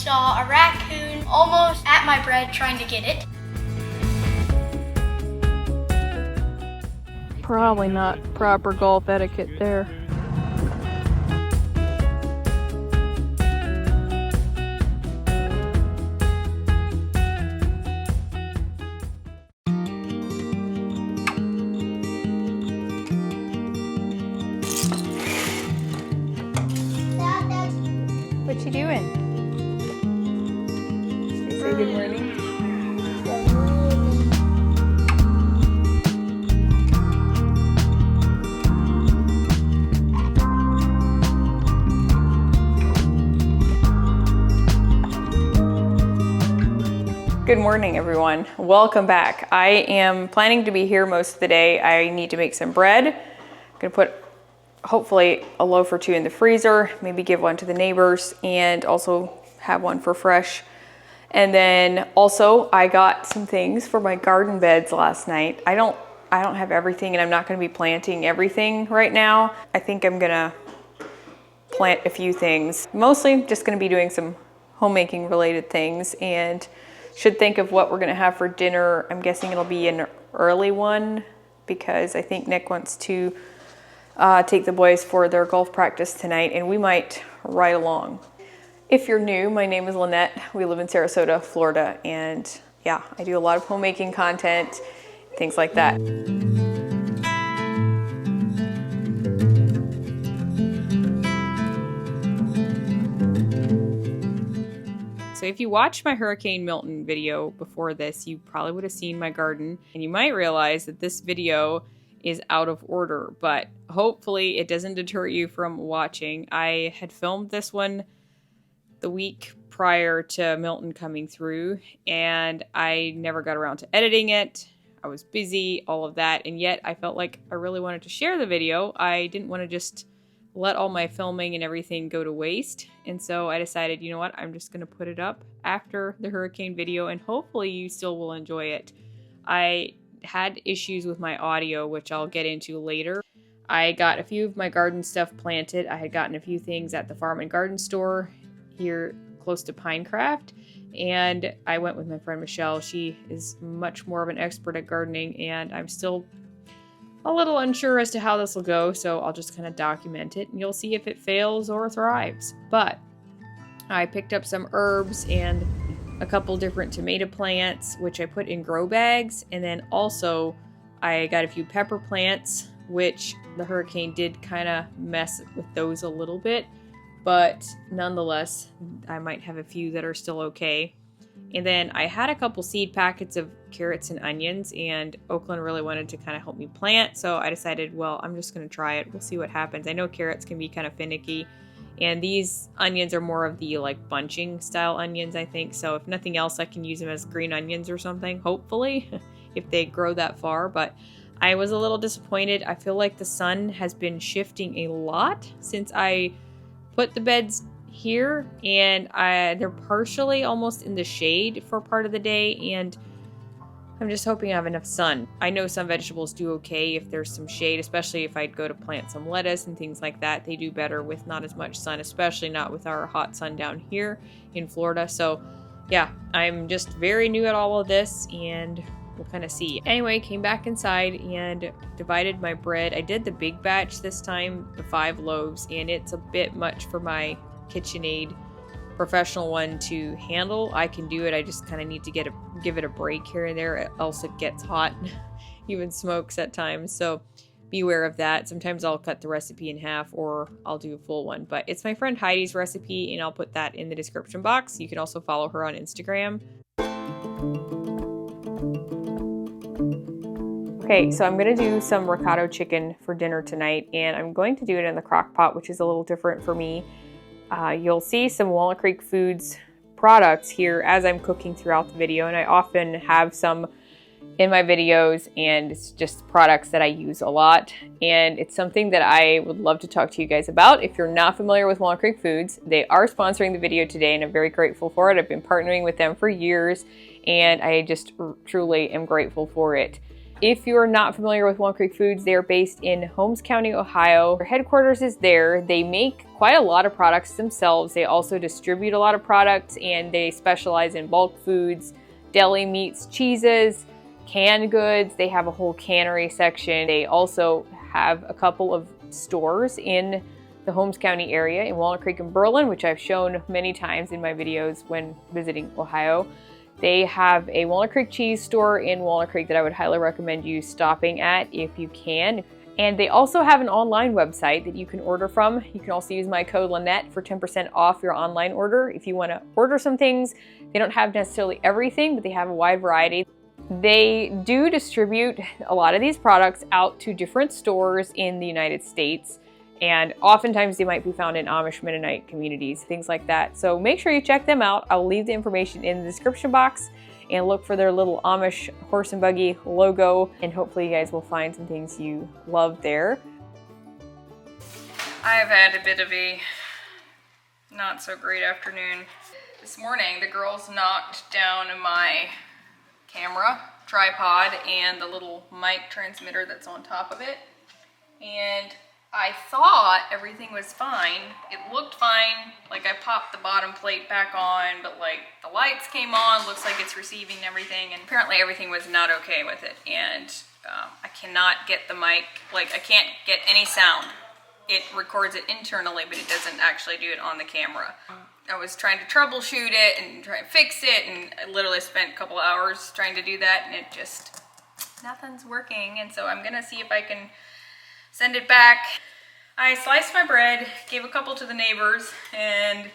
saw a raccoon almost at my bread trying to get it. Probably not proper golf etiquette there. What you doing? Say good morning. Good morning, everyone. Welcome back. I am planning to be here most of the day. I need to make some bread. I'm gonna put hopefully a loaf or two in the freezer, maybe give one to the neighbors, and also have one for fresh. And then also I got some things for my garden beds last night. I don't have everything, and I'm not gonna be planting everything right now. I think I'm gonna plant a few things. Mostly just gonna be doing some homemaking related things, and should think of what we're gonna have for dinner. I'm guessing it'll be an early one because I think Nick wants to take the boys for their golf practice tonight, and we might ride along. If you're new, my name is Lynette. We live in Sarasota, Florida, and yeah, I do a lot of homemaking content, things like that. So if you watched my Hurricane Milton video before this, you probably would have seen my garden, and you might realize that this video is out of order, but hopefully it doesn't deter you from watching. I had filmed this one the week prior to Milton coming through, and I never got around to editing it. I was busy, all of that, and yet I felt like I really wanted to share the video. I didn't want to just let all my filming and everything go to waste, and so I decided, you know what, I'm just going to put it up after the hurricane video, and hopefully you still will enjoy it. I had issues with my audio, which I'll get into later. I got a few of my garden stuff planted. I had gotten a few things at the farm and garden store here close to Pinecraft, and I went with my friend Michelle. She is much more of an expert at gardening, and I'm still a little unsure as to how this will go, so I'll just kind of document it, and you'll see if it fails or thrives. But I picked up some herbs and a couple different tomato plants, which I put in grow bags, and then also I got a few pepper plants, which the hurricane did kind of mess with those a little bit, but nonetheless, I might have a few that are still okay. And then I had a couple seed packets of carrots and onions, and Oakland really wanted to kind of help me plant, so I decided, well, I'm just going to try it. We'll see what happens. I know carrots can be kind of finicky, and these onions are more of the like bunching style onions, I think, so if nothing else, I can use them as green onions or something, hopefully, if they grow that far. But I was a little disappointed. I feel like the sun has been shifting a lot since I put the beds here, and they're partially almost in the shade for part of the day, and I'm just hoping I have enough sun. I know some vegetables do okay if there's some shade, especially if I go to plant some lettuce and things like that. They do better with not as much sun, especially not with our hot sun down here in Florida. So yeah, I'm just very new at all of this, and we'll kind of see. Anyway, came back inside and divided my bread. I did the big batch this time, the 5 loaves, and it's a bit much for my KitchenAid professional one to handle. I can do it. I just kind of need to give it a break here and there, else it gets hot, even smokes at times. So be aware of that. Sometimes I'll cut the recipe in half, or I'll do a full one. But it's my friend Heidi's recipe, and I'll put that in the description box. You can also follow her on Instagram. Okay, so I'm gonna do some ricotta chicken for dinner tonight, and I'm going to do it in the crock pot, which is a little different for me. You'll see some Walnut Creek Foods products here as I'm cooking throughout the video, and I often have some in my videos, and it's just products that I use a lot, and it's something that I would love to talk to you guys about. If you're not familiar with Walnut Creek Foods, they are sponsoring the video today, and I'm very grateful for it. I've been partnering with them for years, and I just truly am grateful for it. If you're not familiar with Walnut Creek Foods, they are based in Holmes County, Ohio. Their headquarters is there. They make quite a lot of products themselves. They also distribute a lot of products, and they specialize in bulk foods, deli meats, cheeses, canned goods. They have a whole cannery section. They also have a couple of stores in the Holmes County area in Walnut Creek and Berlin, which I've shown many times in my videos when visiting Ohio. They have a Walnut Creek cheese store in Walnut Creek that I would highly recommend you stopping at if you can. And they also have an online website that you can order from. You can also use my code Lynette for 10% off your online order. If you want to order some things, they don't have necessarily everything, but they have a wide variety. They do distribute a lot of these products out to different stores in the United States. And oftentimes they might be found in Amish Mennonite communities, things like that. So make sure you check them out. I'll leave the information in the description box and look for their little Amish horse and buggy logo. And hopefully you guys will find some things you love there. I've had a bit of a not so great afternoon. This morning, the girls knocked down my camera tripod and the little mic transmitter that's on top of it. And I thought everything was fine. It looked fine. Like I popped the bottom plate back on, but like the lights came on, looks like it's receiving everything, and apparently everything was not okay with it. And I cannot get the mic, like I can't get any sound. It records it internally, but it doesn't actually do it on the camera. I was trying to troubleshoot it and try and fix it, and I literally spent a couple hours trying to do that, and it just, nothing's working. And so I'm gonna see if I can send it back. I sliced my bread, gave a couple to the neighbors, and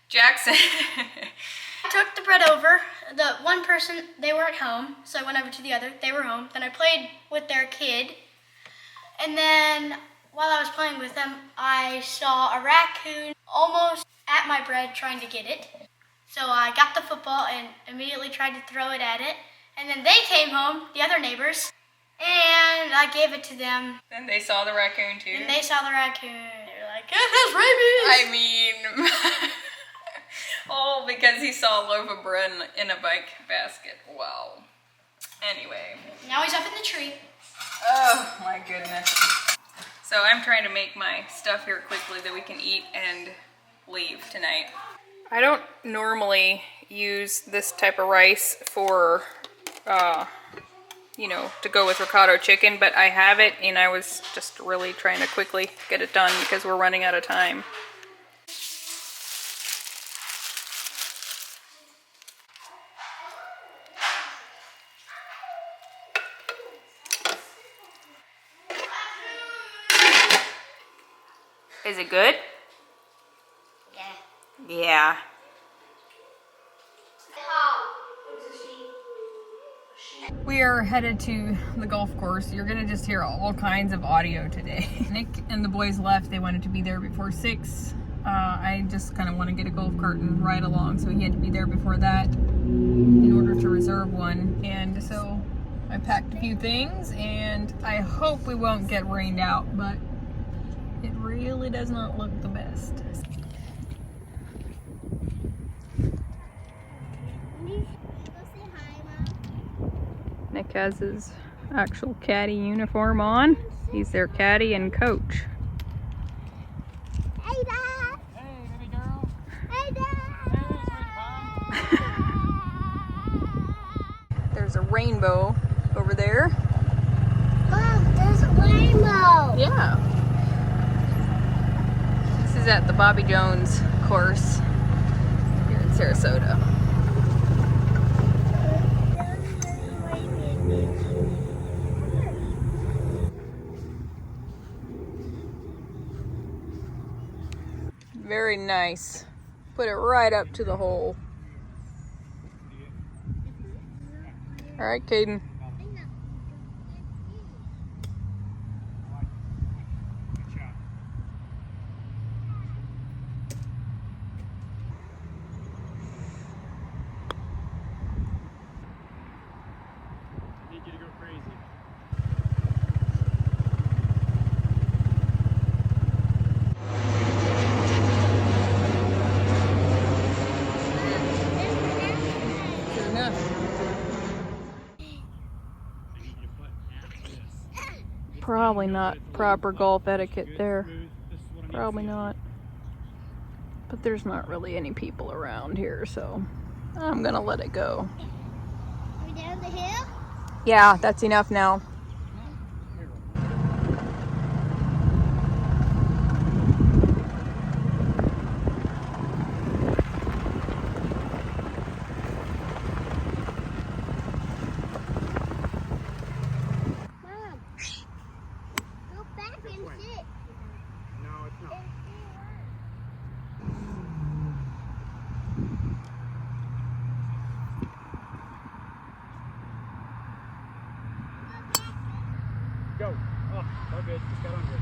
Jackson. I took the bread over. The one person, they weren't home, so I went over to the other. They were home. Then I played with their kid. And then while I was playing with them, I saw a raccoon almost at my bread trying to get it. So I got the football and immediately tried to throw it at it. And then they came home, the other neighbors, and I gave it to them. And they saw the raccoon too? And they saw the raccoon. They were like, it has rabies! I mean, oh, because he saw a loaf of bread in a bike basket. Wow. Anyway. Now he's up in the tree. Oh my goodness. So I'm trying to make my stuff here quickly that we can eat and leave tonight. I don't normally use this type of rice for, you know, to go with ricotta chicken, but I have it and I was just really trying to quickly get it done because we're running out of time. Is it good? Yeah. Yeah. We are headed to the golf course. You're gonna just hear all kinds of audio today. Nick and the boys left. They wanted to be there before 6. I just kind of want to get a golf cart and ride along, so he had to be there before that in order to reserve one. And so I packed a few things, and I hope we won't get rained out, but it really does not look the best. Nick has his actual caddy uniform on. He's their caddy and coach. Hey, Dad! Hey, baby girl. Hey, Dad! Hey, sweet There's a rainbow over there. Mom, there's a rainbow! Yeah. This is at the Bobby Jones course here in Sarasota. Very nice. Put it right up to the hole. All right, Caden. Need you to go crazy. Probably not proper golf etiquette there. Probably not. But there's not really any people around here, so I'm gonna let it go. Are we down the hill? Yeah, that's enough now. Mom, go back and sit. No, it's not. Go. Oh, all good. Just got under it.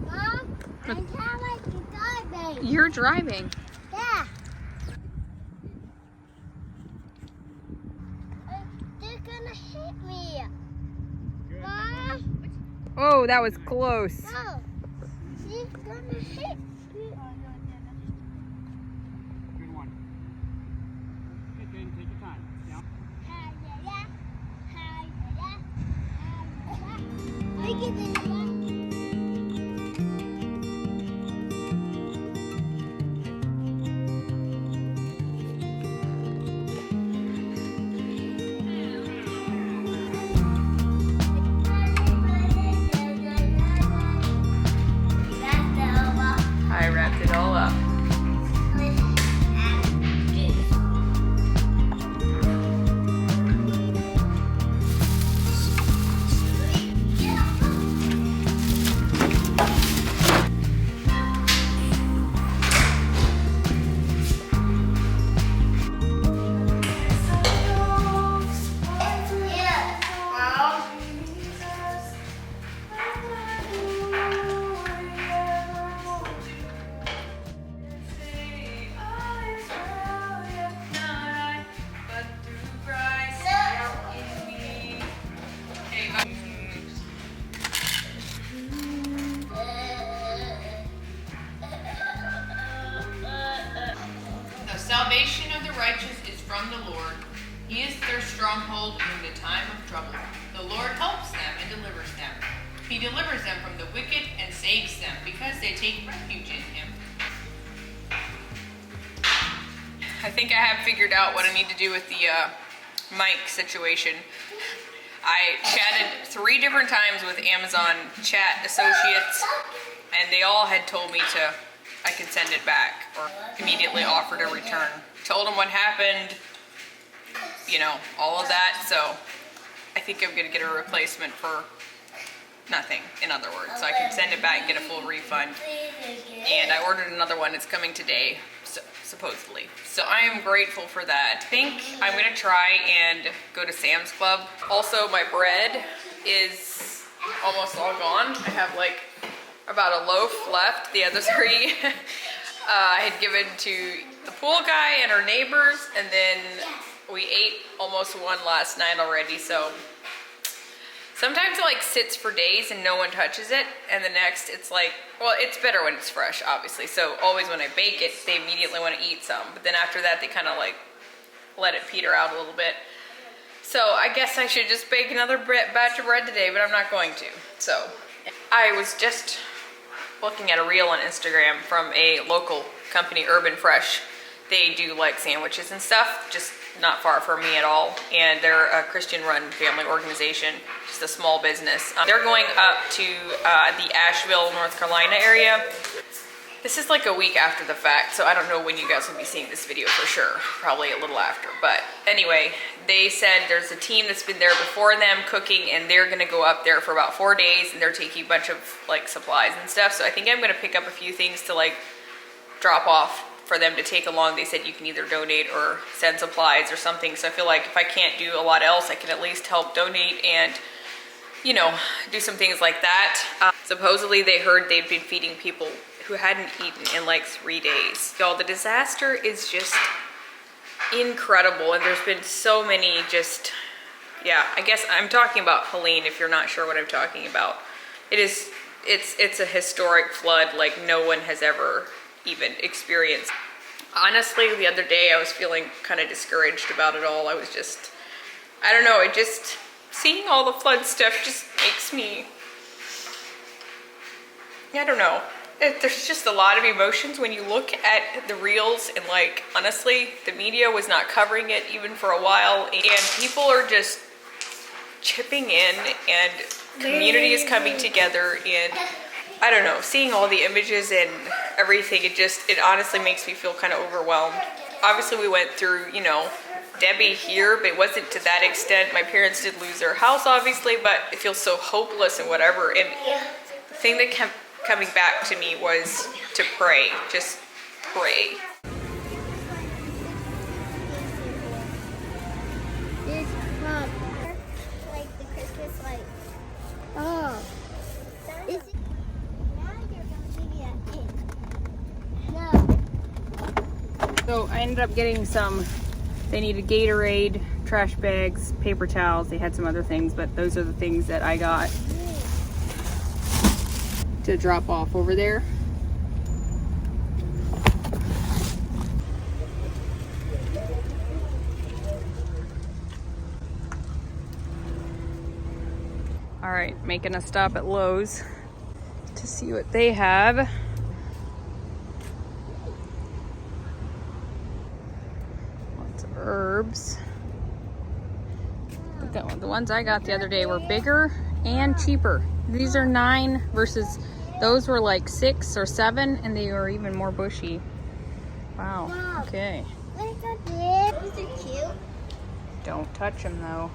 Mom, I'm kind of like a dog, babe. You're driving. Yeah. They're gonna hit me. Good. Mom, Oh, that was close. no. She's gonna hit me. Good one. Okay, good. Take your time. Down. Hi-ya-ya, hi-ya-ya, hi-ya-ya. Look at this one. I wrapped it all up. The salvation of the righteous is from the Lord. He is their stronghold in the time of trouble. The Lord helps them and delivers them. He delivers them from the wicked and saves them because they take refuge in him. I think I have figured out what I need to do with the mic situation. I chatted 3 different times with Amazon chat associates, and they all had told me I could send it back or immediately offered a return. Told them what happened, you know, all of that. So I think I'm gonna get a replacement for nothing, in other words. So I can send it back and get a full refund. And I ordered another one. It's coming today, supposedly. So I am grateful for that. I think I'm gonna try and go to Sam's Club. Also, my bread is almost all gone. I have like about a loaf left. The other 3 I had given to the pool guy and our neighbors, and then we ate almost one last night already. So sometimes it like sits for days and no one touches it, and the next it's like, well, it's better when it's fresh, obviously. So always when I bake it, they immediately want to eat some, but then after that they kind of like let it peter out a little bit. So I guess I should just bake another batch of bread today, but I'm not going to. So I was just looking at a reel on Instagram from a local company, Urban Fresh. They do like sandwiches and stuff, just not far from me at all. And they're a Christian-run family organization, just a small business. They're going up to the Asheville, North Carolina area. This is like a week after the fact, so I don't know when you guys will be seeing this video for sure. Probably a little after. But anyway, they said there's a team that's been there before them cooking, and they're gonna go up there for about 4 days, and they're taking a bunch of like supplies and stuff. So I think I'm gonna pick up a few things to like drop off for them to take along. They said you can either donate or send supplies or something. So I feel like if I can't do a lot else, I can at least help donate and, you know, do some things like that. Supposedly they heard they'd been feeding people who hadn't eaten in like 3 days. Y'all, the disaster is just incredible, and there's been so many just, yeah, I guess I'm talking about Helene if you're not sure what I'm talking about. It's a historic flood like no one has ever even experienced. Honestly, the other day I was feeling kind of discouraged about it all. I was just, I don't know, seeing all the flood stuff just makes me, I don't know. There's just a lot of emotions when you look at the reels, and like, honestly, the media was not covering it even for a while, and people are just chipping in, and community is coming together, and I don't know, seeing all the images and everything, it honestly makes me feel kind of overwhelmed. Obviously we went through, you know, Debbie here, but it wasn't to that extent. My parents did lose their house, obviously, but it feels so hopeless and whatever. And the thing that kept coming back to me was to pray, just pray. This crumb. Like the Christmas lights. Oh. Is it? Now you're going to give me that ink. No. So I ended up getting they needed Gatorade, trash bags, paper towels. They had some other things, but those are the things that I got to drop off over there. All right, making a stop at Lowe's to see what they have. Lots of herbs. Look at the ones I got the other day were bigger and cheaper. These are 9 versus those were like 6 or 7, and they were even more bushy. Wow. Mom. Okay. Look at this. Is it cute? Don't touch them though.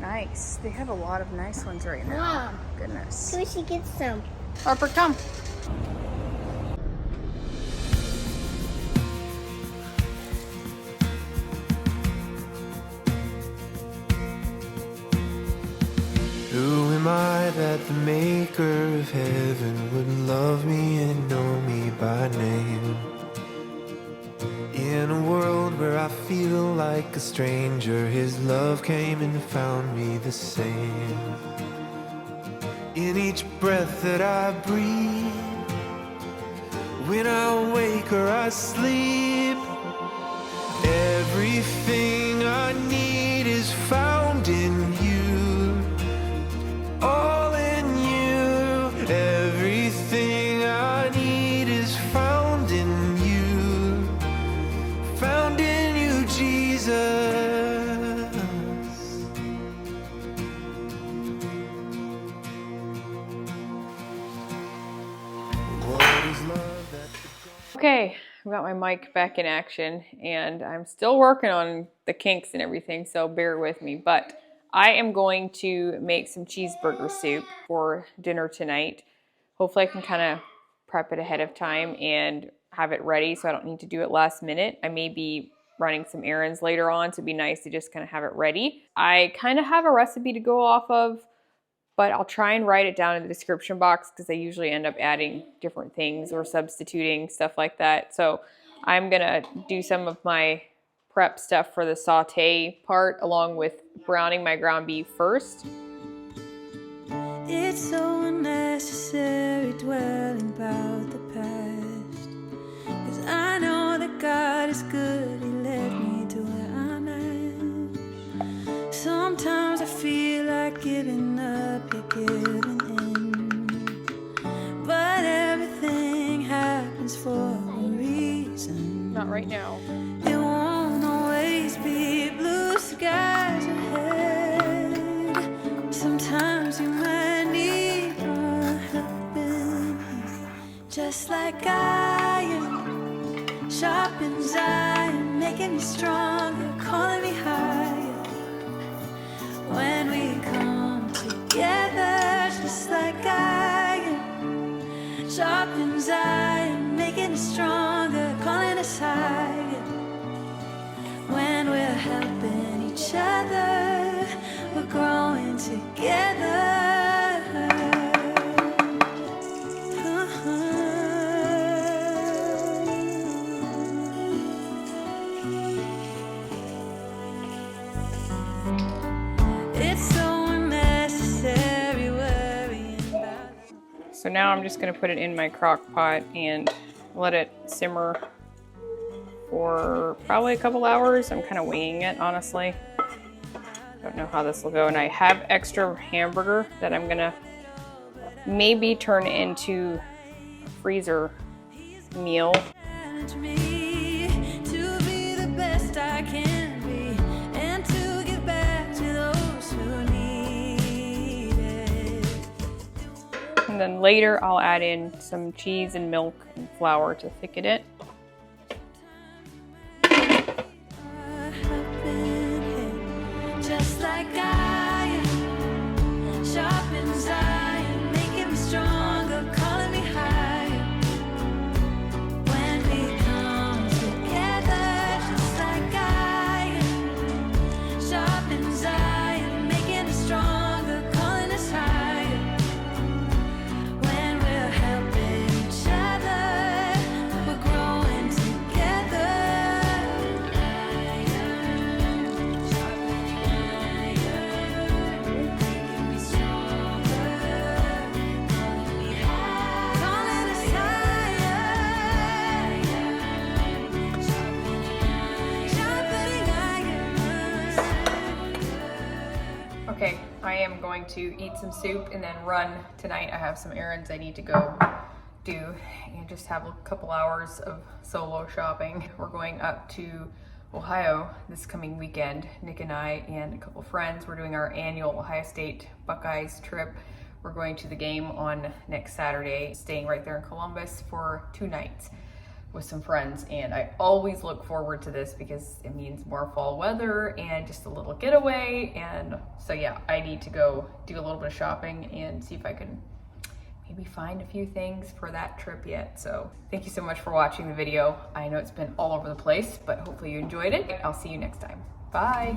Nice. They have a lot of nice ones right now. Mom. Goodness. So we should get some. Harper, come. Who am I that the maker of heaven wouldn't love me and know me by name? In a world where I feel like a stranger, his love came and found me the same. In each breath that I breathe, when I wake or I sleep, everything I need is found in you. All in you, everything I need is found in you. Found in you, Jesus. What is love that Okay, I've got my mic back in action, and I'm still working on the kinks and everything, so bear with me. But I am going to make some cheeseburger soup for dinner tonight. Hopefully I can kind of prep it ahead of time and have it ready so I don't need to do it last minute. I may be running some errands later on, so it'd be nice to just kind of have it ready. I kind of have a recipe to go off of, but I'll try and write it down in the description box because I usually end up adding different things or substituting, stuff like that. So I'm gonna do some of my prep stuff for the saute part along with browning my ground beef first. It's so unnecessary dwelling about the past, 'cause I know that God is good, he led me to where I'm at. Sometimes I feel like giving up, you're giving in, but everything happens for a reason. Not right now. It won't always be blue skies ahead. Sometimes you might need a helping hand. Just like iron, sharpens iron, making me stronger, calling me higher. When we come together, just like iron, sharpens iron, making us stronger, calling us higher. When we're helping each other, we're growing together. It's so unnecessary worrying about. So now I'm just gonna put it in my crock pot and let it simmer for probably a couple hours. I'm kind of winging it, honestly. Don't know how this will go. And I have extra hamburger that I'm gonna maybe turn into a freezer meal. And then later I'll add in some cheese and milk and flour to thicken it. Just like I am, sharp inside, making me stronger, calling me higher. When we come together, just like I am, sharp inside, making us stronger, calling us higher. When we're helping each other, we're growing together. Okay, I am going to eat some soup and then run tonight. I have some errands I need to go do and just have a couple hours of solo shopping. We're going up to Ohio this coming weekend. Nick and I and a couple friends, we're doing our annual Ohio State Buckeyes trip. We're going to the game on next Saturday, staying right there in Columbus for 2 nights with some friends, and I always look forward to this because it means more fall weather and just a little getaway. And so yeah, I need to go do a little bit of shopping and see if I can maybe find a few things for that trip yet. So thank you so much for watching the video. I know it's been all over the place, but hopefully you enjoyed it. I'll see you next time. Bye.